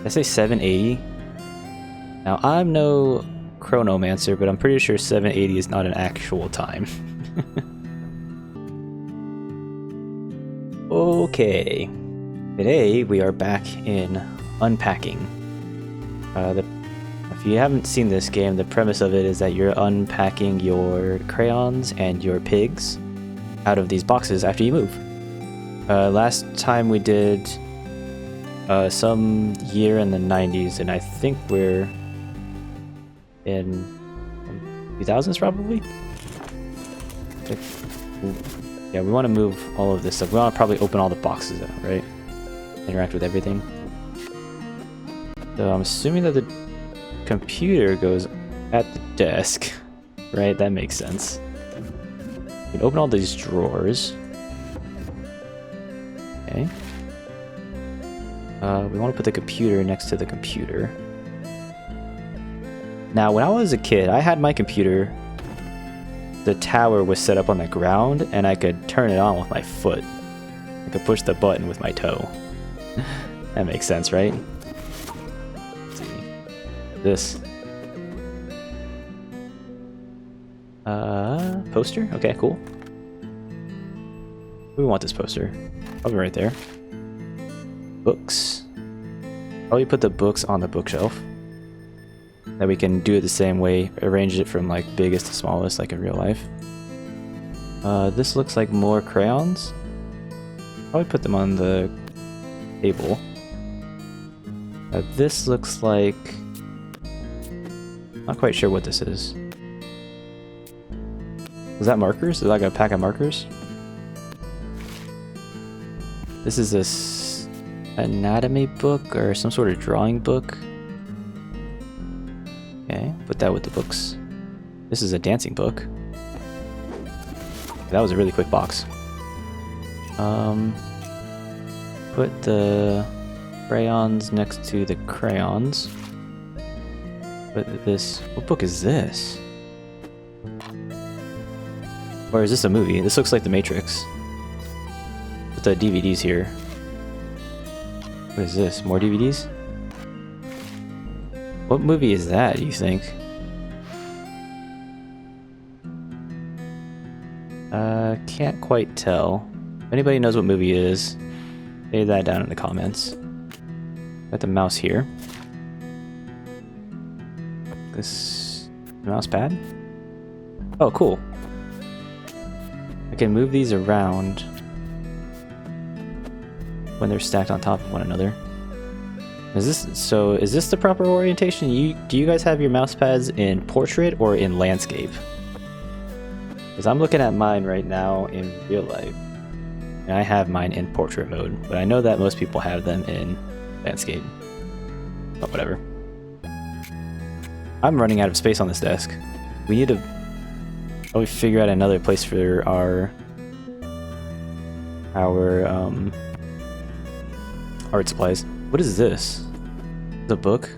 I say 780. Now, I'm no chronomancer, but I'm pretty sure 780 is not an actual time. Okay. Today, we are back in Unpacking. If you haven't seen this game, the premise of it is that you're unpacking your crayons and your pigs out of these boxes after you move. Last time we did some year in the 90s, and I think we're in 2000s probably? Yeah, we want to move all of this stuff. We want to probably open all the boxes out, right? Interact with everything. So I'm assuming that the computer goes at the desk, right? That makes sense. You can open all these drawers. Okay. We want to put the computer next to the computer. Now, when I was a kid, I had my computer. The tower was set up on the ground, and I could turn it on with my foot. I could push the button with my toe. That makes sense, right? Let's see. This. Poster? Okay, cool. We want this poster. Probably right there. Books. Probably put the books on the bookshelf. That we can do it the same way, arrange it from like biggest to smallest, like in real life. This looks like more crayons. Probably put them on the table. This looks like... Not quite sure what this is. Is that markers? Is that like a pack of markers? This is this anatomy book or some sort of drawing book. Okay, put that with the books. This is a dancing book. That was a really quick box. Put the crayons next to the crayons. Put this... What book is this? Or is this a movie? This looks like The Matrix. Put the DVDs here. What is this? More DVDs? What movie is that, you think? Can't quite tell. If anybody knows what movie it is, say that down in the comments. Got the mouse here. This mouse pad? Oh, cool. I can move these around when they're stacked on top of one another. Is this the proper orientation? Do you guys have your mouse pads in portrait or in landscape? Because I'm looking at mine right now in real life. And I have mine in portrait mode, but I know that most people have them in landscape. But whatever. I'm running out of space on this desk. We need to probably figure out another place for our art supplies. What is this? The book?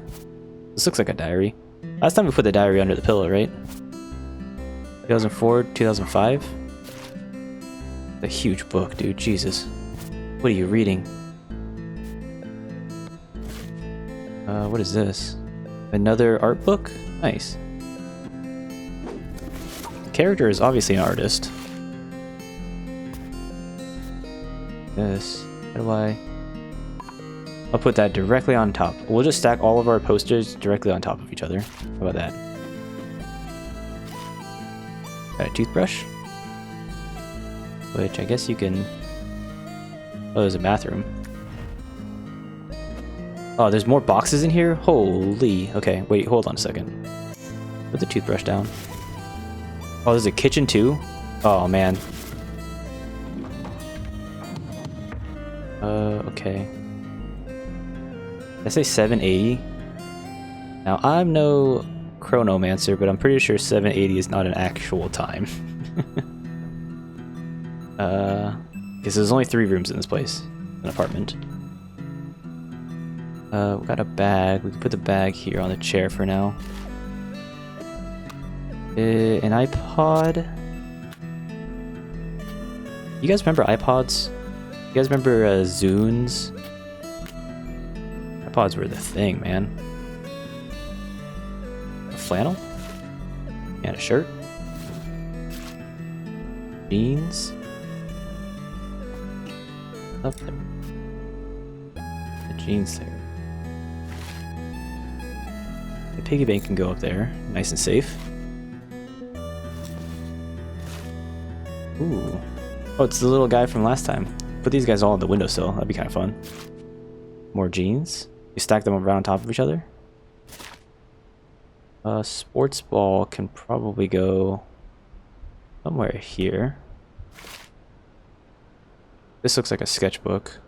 This looks like a diary. Last time we put the diary under the pillow, right? 2004, 2005? A huge book, dude. Jesus. What are you reading? What is this? Another art book? Nice. The character is obviously an artist. This. How do I... I'll put that directly on top. We'll just stack all of our posters directly on top of each other. How about that? Got a toothbrush. Which I guess you can... Oh, there's a bathroom. Oh, there's more boxes in here? Holy... Okay, wait, hold on a second. Put the toothbrush down. Oh, there's a kitchen too? Oh, man. Okay. I say 780. Now, I'm no chronomancer, but I'm pretty sure 780 is not an actual time. Because there's only 3 rooms in this place. An apartment. We got a bag. We can put the bag here on the chair for now. An iPod. You guys remember iPods? You guys remember Zunes? AirPods were the thing, man. A flannel? And a shirt? Jeans? Nothing. The jeans there. The piggy bank can go up there, nice and safe. Ooh. Oh, it's the little guy from last time. Put these guys all on the windowsill. That'd be kind of fun. More jeans. You stack them around top of each other. Sports ball can probably go somewhere here. This looks like a sketchbook.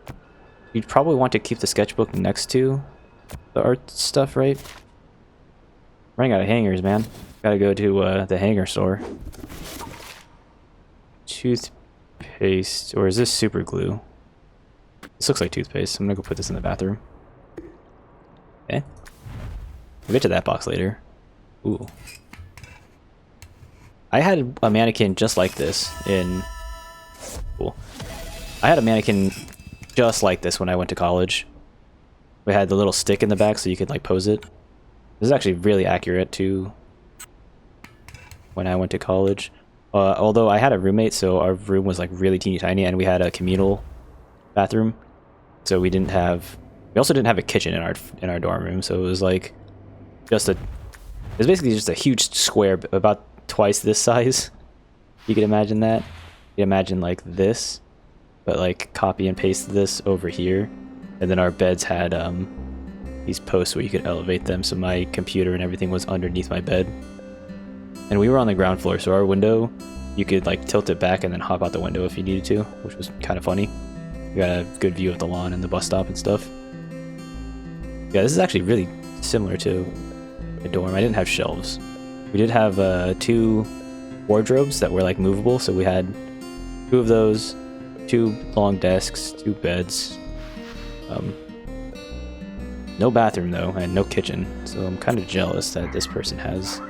You'd probably want to keep the sketchbook next to the art stuff, right? Running out of hangers, man. Gotta go to the hanger store. Toothpaste, or is this super glue? This looks like toothpaste. I'm gonna go put this in the bathroom. Okay. We'll get to that box later. Ooh. I had a mannequin just like this in... Cool. I had a mannequin just like this when I went to college. We had the little stick in the back so you could like pose it. This is actually really accurate to when I went to college. Although I had a roommate, so our room was like really teeny tiny, and we had a communal bathroom. So we also didn't have a kitchen in our dorm room, so it was like it was basically just a huge square about twice this size. You could imagine that. You imagine like this, but like copy and paste this over here, and then our beds had these posts where you could elevate them, so my computer and everything was underneath my bed. And we were on the ground floor, so our window, you could like tilt it back and then hop out the window if you needed to, which was kind of funny. You got a good view of the lawn and the bus stop and stuff. Yeah, this is actually really similar to a dorm. I didn't have shelves. We did have 2 wardrobes that were like movable, so we had 2 of those, 2 long desks, 2 beds. No bathroom though, and no kitchen, so I'm kind of jealous that this person has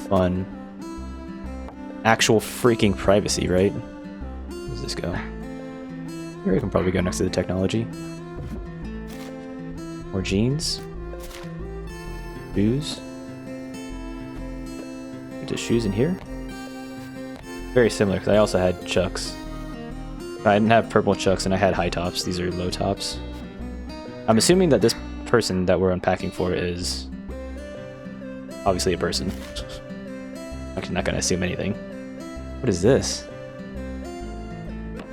fun. Actual freaking privacy, right? Where does this go? Here we can probably go next to the technology. More jeans. Shoes. Just shoes in here? Very similar, because I also had Chucks. I didn't have purple Chucks, and I had high tops. These are low tops. I'm assuming that this person that we're unpacking for is obviously a person. Actually, not gonna assume anything. What is this?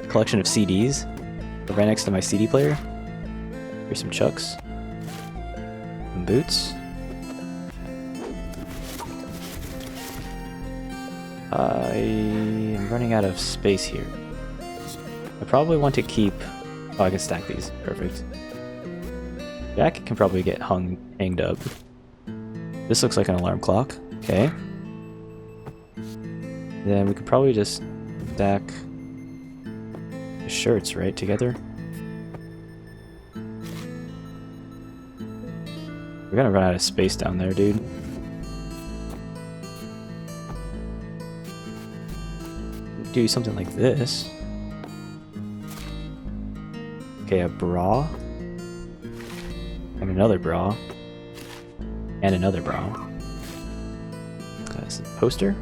A collection of CDs? Right next to my CD player. Here's some Chucks. Some boots. I am running out of space here. I probably want to keep... Oh, I can stack these. Perfect. Jacket can probably get hanged up. This looks like an alarm clock. Okay. Then we could probably just stack the shirts right together. We're gonna run out of space down there, dude. Do something like this. Okay, a bra. And another bra. And another bra. That's a poster.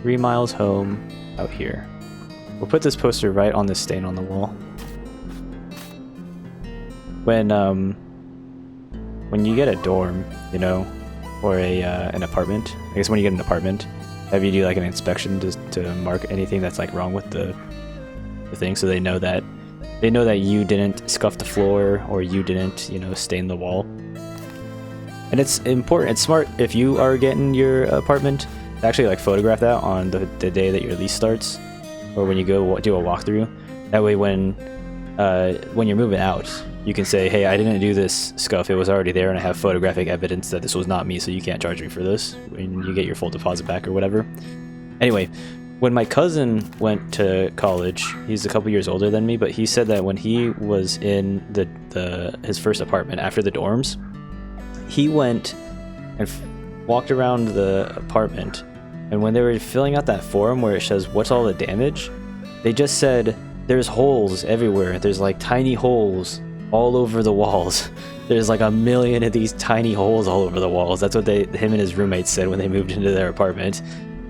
3 miles home out here. We'll put this poster right on this stain on the wall. When you get a dorm, you know, or an apartment, I guess when you get an apartment, have you do like an inspection to mark anything that's like wrong with the thing, so they know that you didn't scuff the floor or you didn't, you know, stain the wall. And it's important, it's smart if you are getting your apartment to actually like photograph that on the day that your lease starts, or when you go do a walkthrough. That way when you're moving out, you can say, hey, I didn't do this scuff, it was already there, and I have photographic evidence that this was not me, so you can't charge me for this when you get your full deposit back or whatever. Anyway, when my cousin went to college, he's a couple years older than me, but he said that when he was in his first apartment after the dorms, he went and walked around the apartment, and when they were filling out that form where it says what's all the damage, they just said there's holes everywhere. There's like tiny holes all over the walls. There's like a million of these tiny holes all over the walls. That's what him and his roommates said when they moved into their apartment.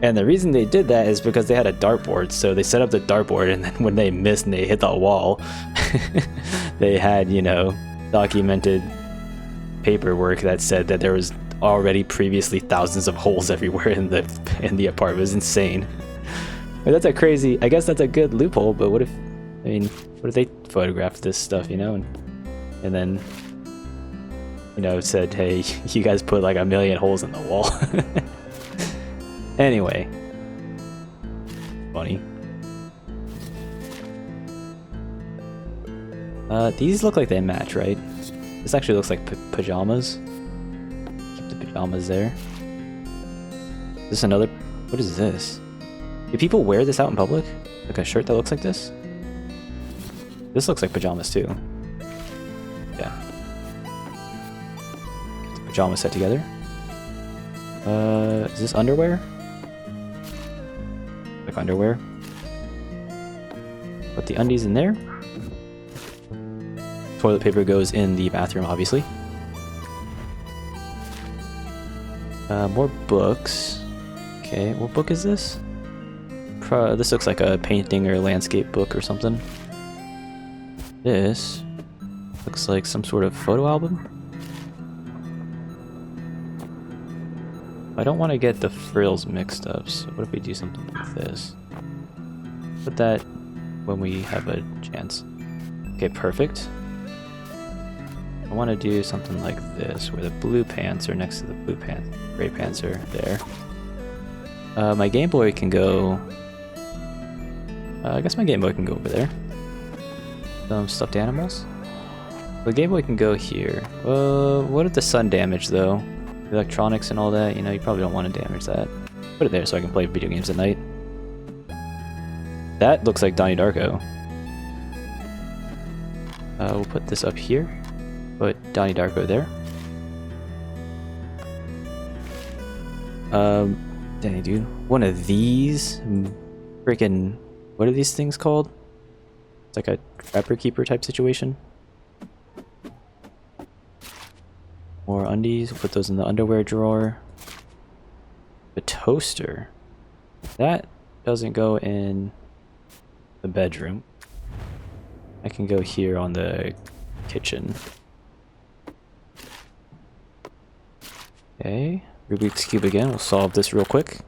And the reason they did that is because they had a dartboard. So they set up the dartboard, and then when they missed and they hit the wall, they had, you know, documented paperwork that said that there was already previously thousands of holes everywhere in the apartment. It was insane. But that's a crazy, I guess that's a good loophole, but what if, I mean, what if they photographed this stuff, you know, and then, you know, said, hey, you guys put like a million holes in the wall. Anyway. Funny. These look like they match, right? This actually looks like pajamas. Keep the pajamas there. Is this another, what is this? Do people wear this out in public? Like a shirt that looks like this? This looks like pajamas too. Yeah. Get the pajamas set together. Is this underwear? Like underwear. Put the undies in there. Toilet paper goes in the bathroom, obviously. More books. Okay, what book is this? This looks like a painting or landscape book or something. This looks like some sort of photo album. I don't want to get the frills mixed up, so what if we do something like this? Put that when we have a chance. Okay, perfect. I want to do something like this, where the blue pants are next to the blue pants, gray pants are there. My Game Boy can go... I guess my Game Boy can go over there. Some stuffed animals. The Game Boy can go here. What if the sun damage though? Electronics and all that, you know, you probably don't want to damage that. Put it there so I can play video games at night. That looks like Donnie Darko. We'll put this up here. Put Donnie Darko there. Dang, dude. One of these freaking, what are these things called? It's like a trapper keeper type situation. More undies, we'll put those in the underwear drawer. The toaster. That doesn't go in the bedroom. I can go here on the kitchen. Okay, Rubik's Cube again. We'll solve this real quick.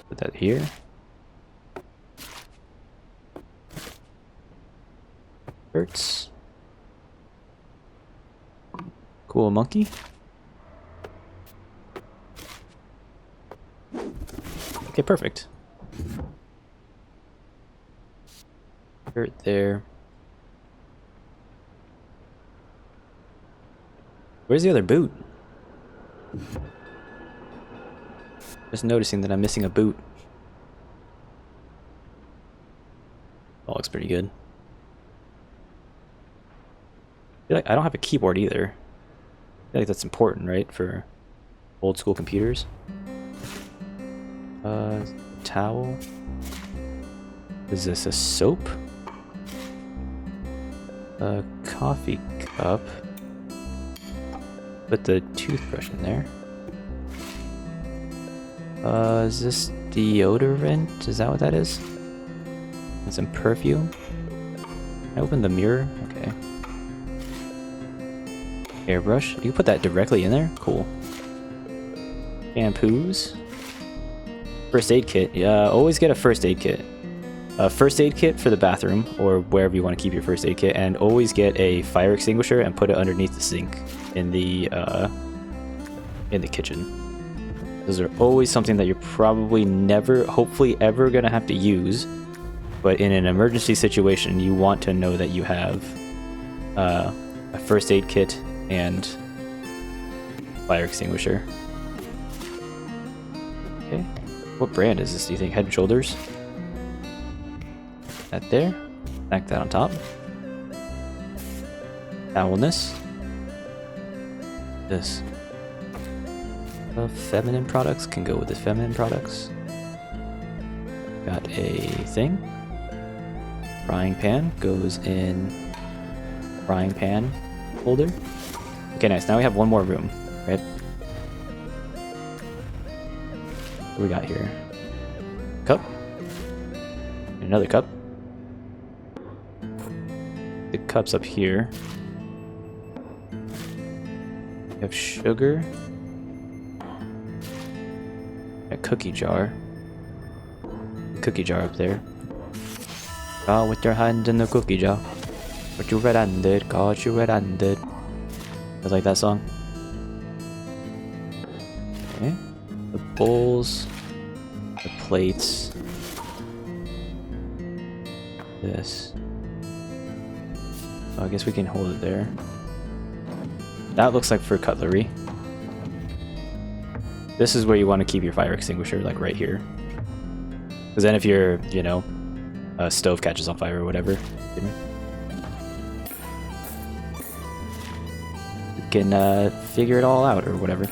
Put that here. Hurts. Cool monkey. Okay, perfect. Right there. Where's the other boot? Just noticing that I'm missing a boot. Oh, looks pretty good. I feel like I don't have a keyboard either. I feel like that's important, right, for old school computers. Towel. Is this a soap? A coffee cup. Put the toothbrush in there. Is this deodorant? Is that what that is? And some perfume. Can I open the mirror? Okay. Airbrush. You can put that directly in there? Cool. Shampoos. First aid kit. Yeah, always get a first aid kit. A first aid kit for the bathroom or wherever you want to keep your first aid kit, and always get a fire extinguisher and put it underneath the sink in the kitchen. Those are always something that you're probably never, hopefully ever gonna have to use, but in an emergency situation you want to know that you have a first aid kit and fire extinguisher. Okay, what brand is this, do you think? Head & Shoulders? That there. Stack that on top. Towelness. This. Feminine products can go with the feminine products. Got a thing. Frying pan goes in frying pan holder. Okay, nice. Now we have one more room, right? What do we got here? Cup. Another cup. The cup's up here. We have sugar. A cookie jar. Cookie jar up there. Draw with your hand in the cookie jar. But you red-handed, caught you red-handed. I like that song. Okay. The bowls. The plates. This. Oh, I guess we can hold it there. That looks like for cutlery. This is where you want to keep your fire extinguisher, like right here. Because then if your, you know, stove catches on fire or whatever, you can figure it all out or whatever.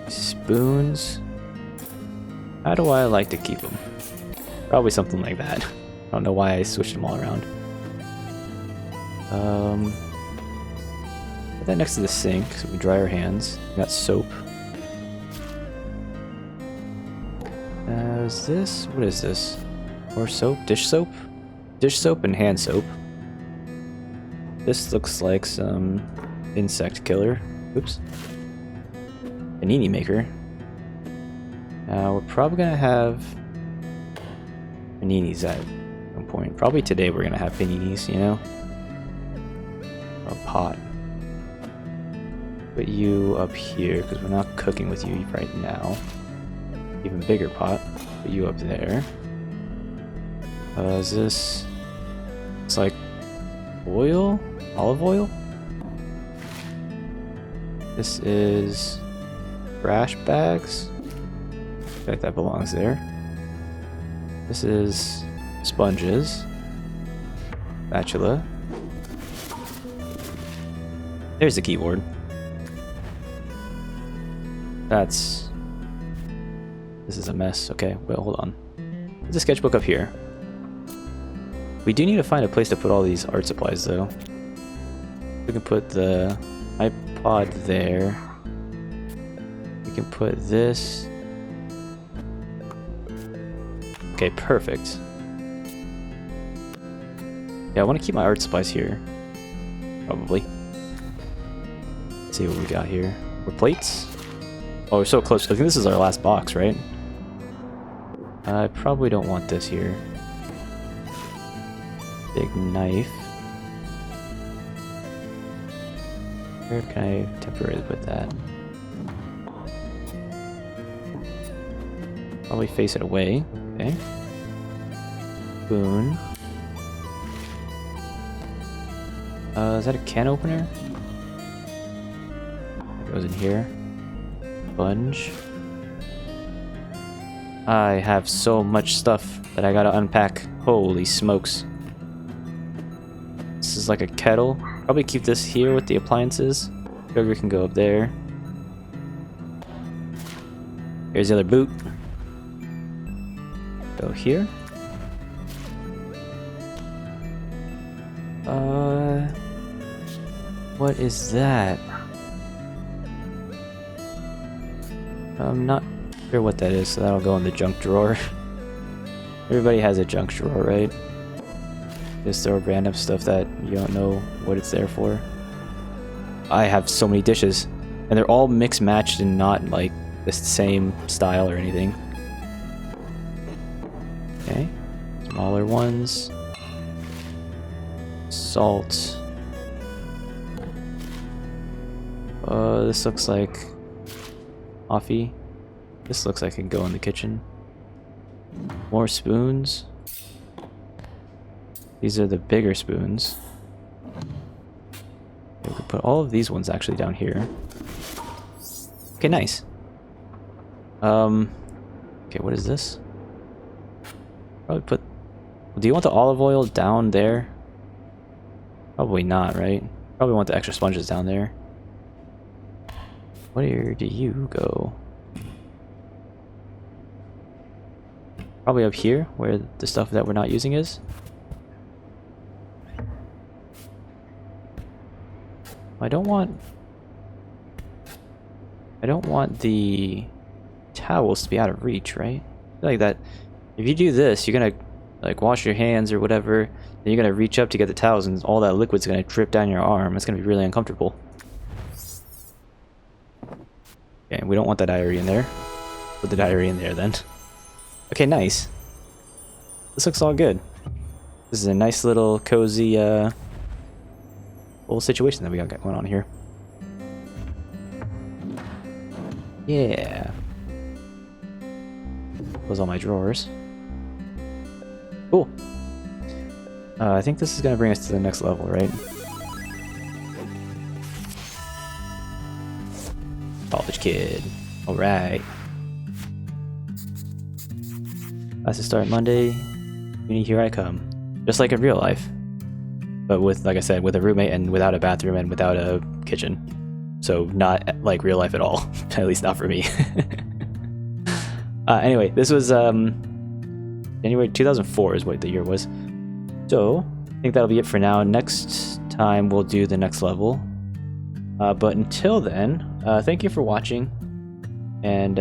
Spoons. How do I like to keep them? Probably something like that. I don't know why I switched them all around. Put that next to the sink so we can dry our hands. We got soap. Is this? What is this? More soap? Dish soap? Dish soap and hand soap. This looks like some insect killer. Oops. Panini maker. We're probably gonna have paninis at some point. Probably today we're gonna have paninis, you know? A pot. Put you up here because we're not cooking with you right now. Even bigger pot. Put you up there. Is this? It's like oil? Olive oil? This is trash bags. I feel like that belongs there. This is sponges. Spatula. There's the keyboard. This is a mess. Okay, well, hold on. There's a sketchbook up here. We do need to find a place to put all these art supplies, though. We can put the iPod there. We can put this. Okay, perfect. Yeah, I want to keep my art supplies here. Probably. Let's see what we got here. More plates. Oh, we're so close. I think this is our last box, right? I probably don't want this here. Big knife. Where can I temporarily put that? Probably face it away. Okay. Spoon. Is that a can opener? It goes in here. Sponge. I have so much stuff that I gotta unpack. Holy smokes. This is like a kettle. Probably keep this here with the appliances. Sugar can go up there. Here's the other boot. Go here. What is that? I'm not sure what that is, so that'll go in the junk drawer. Everybody has a junk drawer, right? Just throw random stuff that you don't know what it's there for. I have so many dishes, and they're all mixed matched and not like the same style or anything. Okay, smaller ones. Salt. This looks like coffee. This looks like it can go in the kitchen. More spoons. These are the bigger spoons. We could put all of these ones actually down here. Okay, nice. Okay, what is this? Probably put... Do you want the olive oil down there? Probably not, right? Probably want the extra sponges down there. Where do you go? Probably up here, where the stuff that we're not using is. I don't want the towels to be out of reach, right? I feel like that if you do this, you're gonna like wash your hands or whatever, then you're gonna reach up to get the towels and all that liquid's gonna drip down your arm. It's gonna be really uncomfortable. Okay, we don't want that diary in there. Put the diary in there then. Okay, nice. This looks all good. This is a nice little cozy little situation that we got going on here. Yeah. Close all my drawers. Cool. I think this is gonna bring us to the next level, right? College kid. Alright. Classes start Monday. Uni, here I come. Just like in real life. But with, like I said, with a roommate and without a bathroom and without a kitchen. So not like real life at all. At least not for me. Anyway, this was January 2004 is what the year was. So I think that'll be it for now. Next time we'll do the next level. But until then, thank you for watching. And